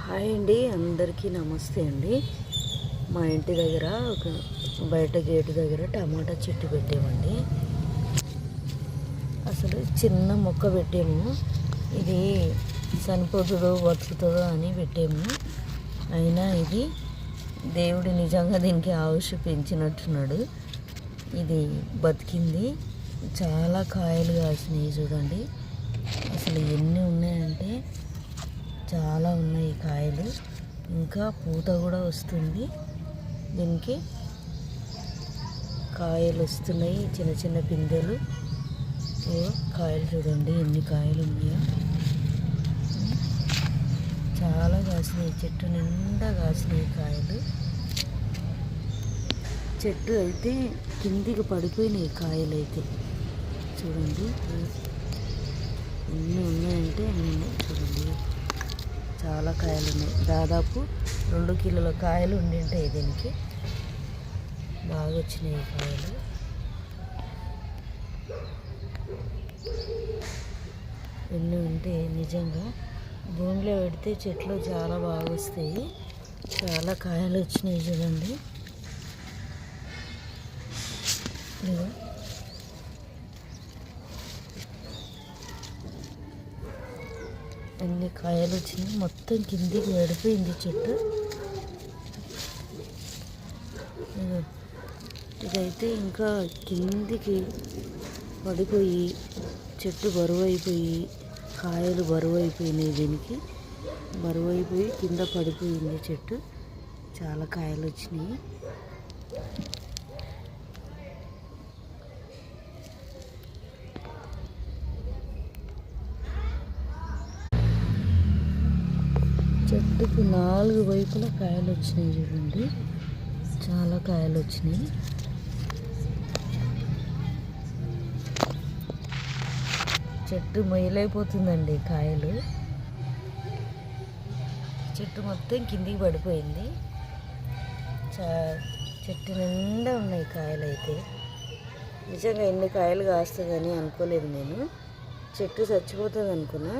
Hi అండి, అందరికీ నమస్తే అండి. మా ఇంటి దగ్గర బయట గేటు దగ్గర టమాటా చెట్టు పెట్టామండి. అసలు చిన్న మొక్క పెట్టాము. ఇది చనిపోతుందో బతుకుతుందో అని పెట్టాము. అయినా ఇది దేవుడు నిజంగా దీనికి ఆయుష్ పెంచినట్టున్నాడు. ఇది బతికింది. చాలా కాయలు కాసినాయి చూడండి. అసలు ఎన్ని ఉన్నాయంటే చాలా ఉన్నాయి కాయలు. ఇంకా పూత కూడా వస్తుంది. దీనికి కాయలు వస్తున్నాయి, చిన్న చిన్న పిందెలు. కాయలు చూడండి ఎన్ని కాయలు ఉన్నాయో. చాలా కాసినాయి, చెట్టు నిండా కాసినాయి కాయలు. చెట్టు అయితే కిందికి పడిపోయినాయి కాయలు అయితే చూడండి ఎన్ని ఉన్నాయంటే అన్ని ఉన్నాయి చూడండి. చాలా కాయలు ఉన్నాయి. దాదాపు 2 కిలోల కాయలు ఉండి ఉంటాయి. దీనికి బాగా వచ్చినాయి కాయలు. ఎన్ని ఉంటే నిజంగా భూమిలో పెడితే చెట్లు చాలా బాగా వస్తాయి. చాలా కాయలు వచ్చినాయి చూడండి. అన్ని కాయలు వచ్చినాయి. మొత్తం కిందికి పడిపోయింది చెట్టు. ఇదైతే ఇంకా కిందికి పడిపోయి చెట్టు బరువు అయిపోయి కాయలు బరువు అయిపోయినాయి. దీనికి బరువు అయిపోయి కింద పడిపోయింది చెట్టు. చాలా కాయలు వచ్చినాయి. చెట్టుకు 4 వైపులా కాయలు వచ్చినాయి చూడండి. చాలా కాయలు వచ్చినాయి. చెట్టు మొయ్యలైపోతుందండి కాయలు. చెట్టు మొత్తం కిందికి పడిపోయింది. చెట్టు నిండా ఉన్నాయి కాయలు అయితే. నిజంగా ఎన్ని కాయలు కాస్తుందని అనుకోలేదు నేను. చెట్టు చచ్చిపోతుంది అనుకున్నా.